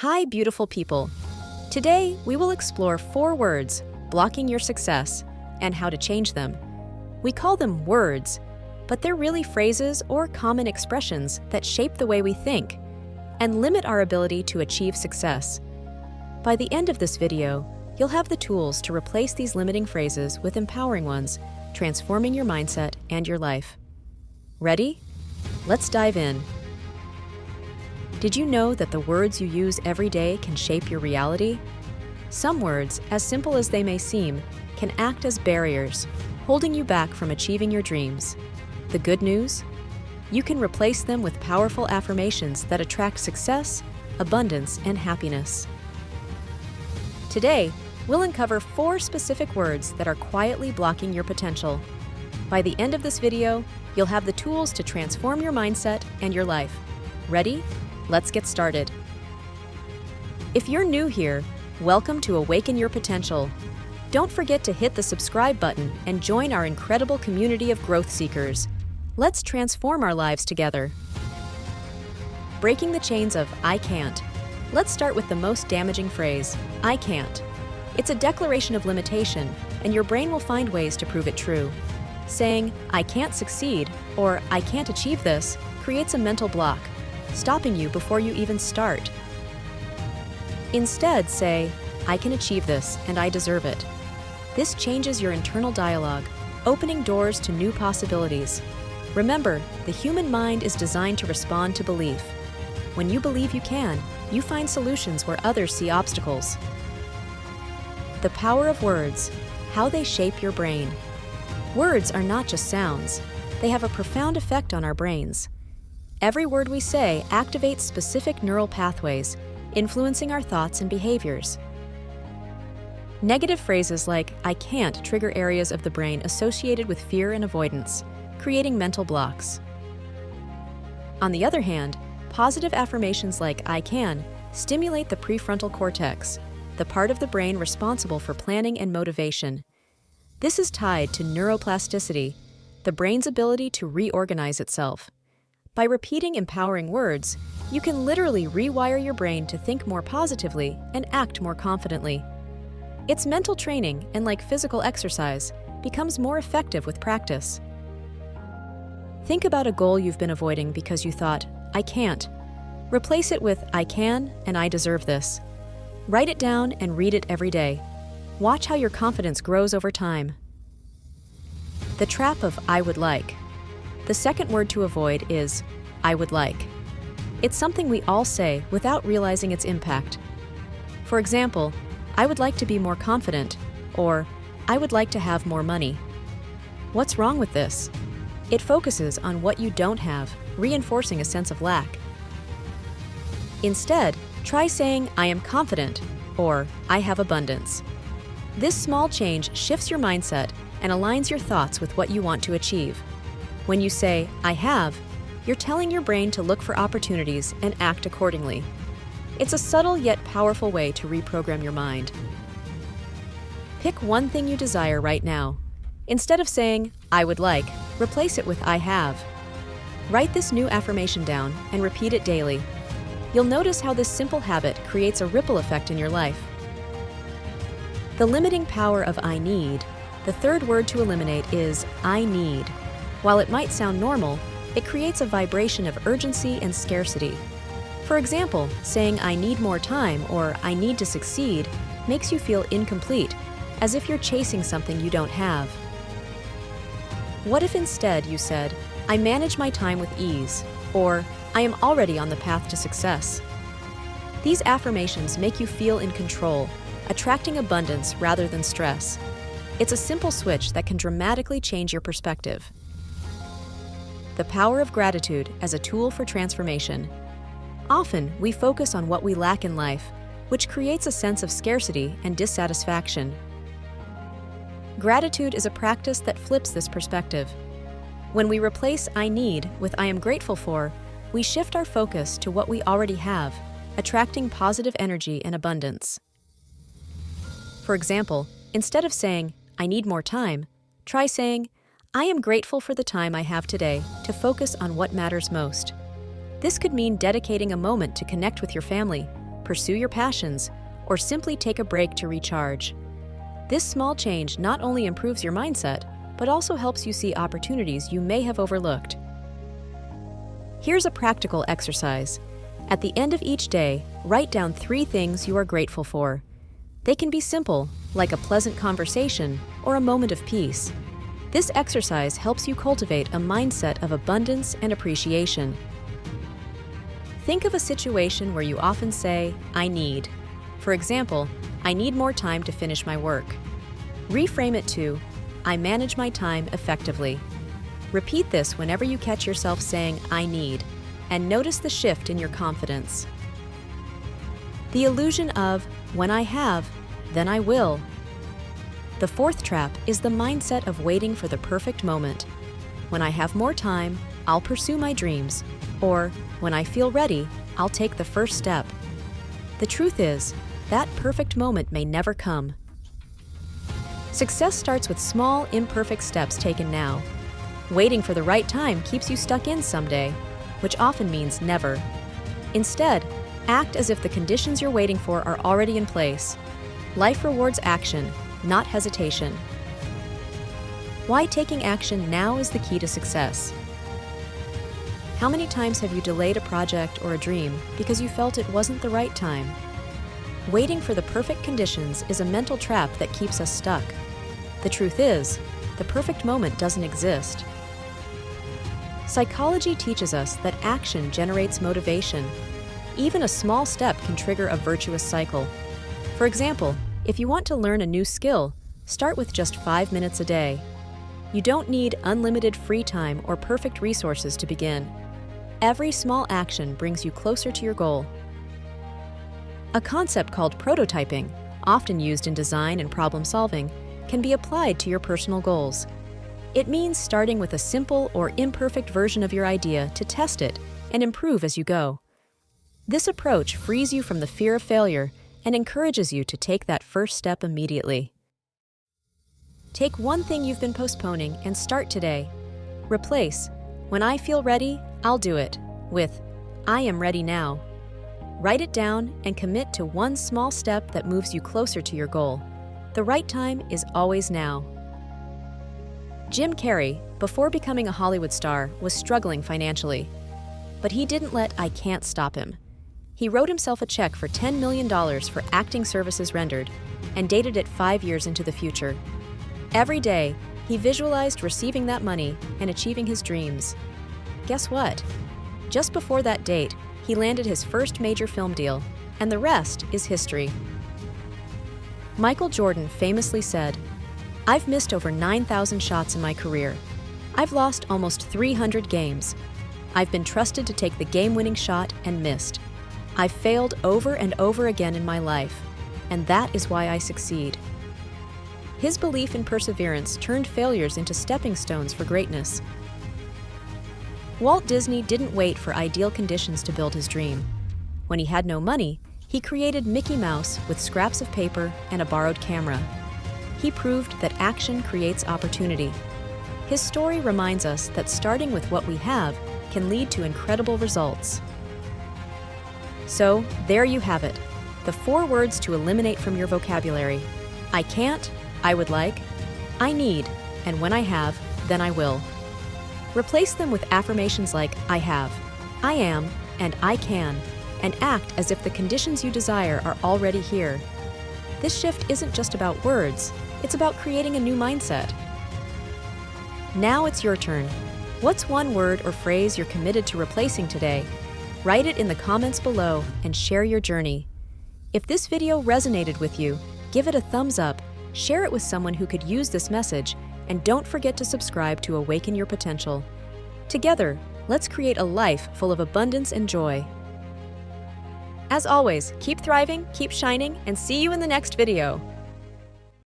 Hi, beautiful people. Today, we will explore 4 words blocking your success and how to change them. We call them words, but they're really phrases or common expressions that shape the way we think and limit our ability to achieve success. By the end of this video, you'll have the tools to replace these limiting phrases with empowering ones, transforming your mindset and your life. Ready? Let's dive in. Did you know that the words you use every day can shape your reality? Some words, as simple as they may seem, can act as barriers, holding you back from achieving your dreams. The good news? You can replace them with powerful affirmations that attract success, abundance, and happiness. Today, we'll uncover 4 specific words that are quietly blocking your potential. By the end of this video, you'll have the tools to transform your mindset and your life. Ready? Let's get started. If you're new here, welcome to Awaken Your Potential. Don't forget to hit the subscribe button and join our incredible community of growth seekers. Let's transform our lives together. Breaking the chains of I can't. Let's start with the most damaging phrase, I can't. It's a declaration of limitation, and your brain will find ways to prove it true. Saying, I can't succeed, or I can't achieve this, creates a mental block, stopping you before you even start. Instead, say, I can achieve this, and I deserve it. This changes your internal dialogue, opening doors to new possibilities. Remember, the human mind is designed to respond to belief. When you believe you can, you find solutions where others see obstacles. The power of words, how they shape your brain. Words are not just sounds. They have a profound effect on our brains. Every word we say activates specific neural pathways, influencing our thoughts and behaviors. Negative phrases like I can't trigger areas of the brain associated with fear and avoidance, creating mental blocks. On the other hand, positive affirmations like I can stimulate the prefrontal cortex, the part of the brain responsible for planning and motivation. This is tied to neuroplasticity, the brain's ability to reorganize itself. By repeating empowering words, you can literally rewire your brain to think more positively and act more confidently. It's mental training, and like physical exercise, becomes more effective with practice. Think about a goal you've been avoiding because you thought, I can't. Replace it with I can and I deserve this. Write it down and read it every day. Watch how your confidence grows over time. The trap of I would like. The second word to avoid is I would like. It's something we all say without realizing its impact. For example, I would like to be more confident, or I would like to have more money. What's wrong with this? It focuses on what you don't have, reinforcing a sense of lack. Instead, try saying I am confident, or I have abundance. This small change shifts your mindset and aligns your thoughts with what you want to achieve. When you say, I have, you're telling your brain to look for opportunities and act accordingly. It's a subtle yet powerful way to reprogram your mind. Pick one thing you desire right now. Instead of saying, I would like, replace it with I have. Write this new affirmation down and repeat it daily. You'll notice how this simple habit creates a ripple effect in your life. The limiting power of I need. The third word to eliminate is I need. While it might sound normal, it creates a vibration of urgency and scarcity. For example, saying I need more time or I need to succeed makes you feel incomplete, as if you're chasing something you don't have. What if instead you said, I manage my time with ease, or I am already on the path to success? These affirmations make you feel in control, attracting abundance rather than stress. It's a simple switch that can dramatically change your perspective. The power of gratitude as a tool for transformation. Often, we focus on what we lack in life, which creates a sense of scarcity and dissatisfaction. Gratitude is a practice that flips this perspective. When we replace I need with I am grateful for, we shift our focus to what we already have, attracting positive energy and abundance. For example, instead of saying, I need more time, try saying, I am grateful for the time I have today to focus on what matters most. This could mean dedicating a moment to connect with your family, pursue your passions, or simply take a break to recharge. This small change not only improves your mindset, but also helps you see opportunities you may have overlooked. Here's a practical exercise. At the end of each day, write down 3 things you are grateful for. They can be simple, like a pleasant conversation or a moment of peace. This exercise helps you cultivate a mindset of abundance and appreciation. Think of a situation where you often say, "I need." For example, "I need more time to finish my work." Reframe it to, "I manage my time effectively." Repeat this whenever you catch yourself saying, "I need," and notice the shift in your confidence. The illusion of, "When I have, then I will." The 4th trap is the mindset of waiting for the perfect moment. When I have more time, I'll pursue my dreams. Or, when I feel ready, I'll take the first step. The truth is, that perfect moment may never come. Success starts with small, imperfect steps taken now. Waiting for the right time keeps you stuck in someday, which often means never. Instead, act as if the conditions you're waiting for are already in place. Life rewards action, not hesitation. Why taking action now is the key to success. How many times have you delayed a project or a dream because you felt it wasn't the right time? Waiting for the perfect conditions is a mental trap that keeps us stuck. The truth is, the perfect moment doesn't exist. Psychology teaches us that action generates motivation. Even a small step can trigger a virtuous cycle. For example, if you want to learn a new skill, start with just 5 minutes a day. You don't need unlimited free time or perfect resources to begin. Every small action brings you closer to your goal. A concept called prototyping, often used in design and problem solving, can be applied to your personal goals. It means starting with a simple or imperfect version of your idea to test it and improve as you go. This approach frees you from the fear of failure and encourages you to take that first step immediately. Take one thing you've been postponing and start today. Replace, "When I feel ready, I'll do it," with, "I am ready now." Write it down and commit to one small step that moves you closer to your goal. The right time is always now. Jim Carrey, before becoming a Hollywood star, was struggling financially. But he didn't let "I can't" stop him. He wrote himself a check for $10 million for acting services rendered and dated it 5 years into the future. Every day, he visualized receiving that money and achieving his dreams. Guess what? Just before that date, he landed his first major film deal, and the rest is history. Michael Jordan famously said, "I've missed over 9,000 shots in my career. I've lost almost 300 games. I've been trusted to take the game-winning shot and missed. I've failed over and over again in my life, and that is why I succeed." His belief in perseverance turned failures into stepping stones for greatness. Walt Disney didn't wait for ideal conditions to build his dream. When he had no money, he created Mickey Mouse with scraps of paper and a borrowed camera. He proved that action creates opportunity. His story reminds us that starting with what we have can lead to incredible results. So, there you have it, the 4 words to eliminate from your vocabulary. I can't, I would like, I need, and when I have, then I will. Replace them with affirmations like I have, I am, and I can, and act as if the conditions you desire are already here. This shift isn't just about words, it's about creating a new mindset. Now it's your turn. What's one word or phrase you're committed to replacing today? Write it in the comments below and share your journey. If this video resonated with you, give it a thumbs up, share it with someone who could use this message, and don't forget to subscribe to Awaken Your Potential. Together, let's create a life full of abundance and joy. As always, keep thriving, keep shining, and see you in the next video.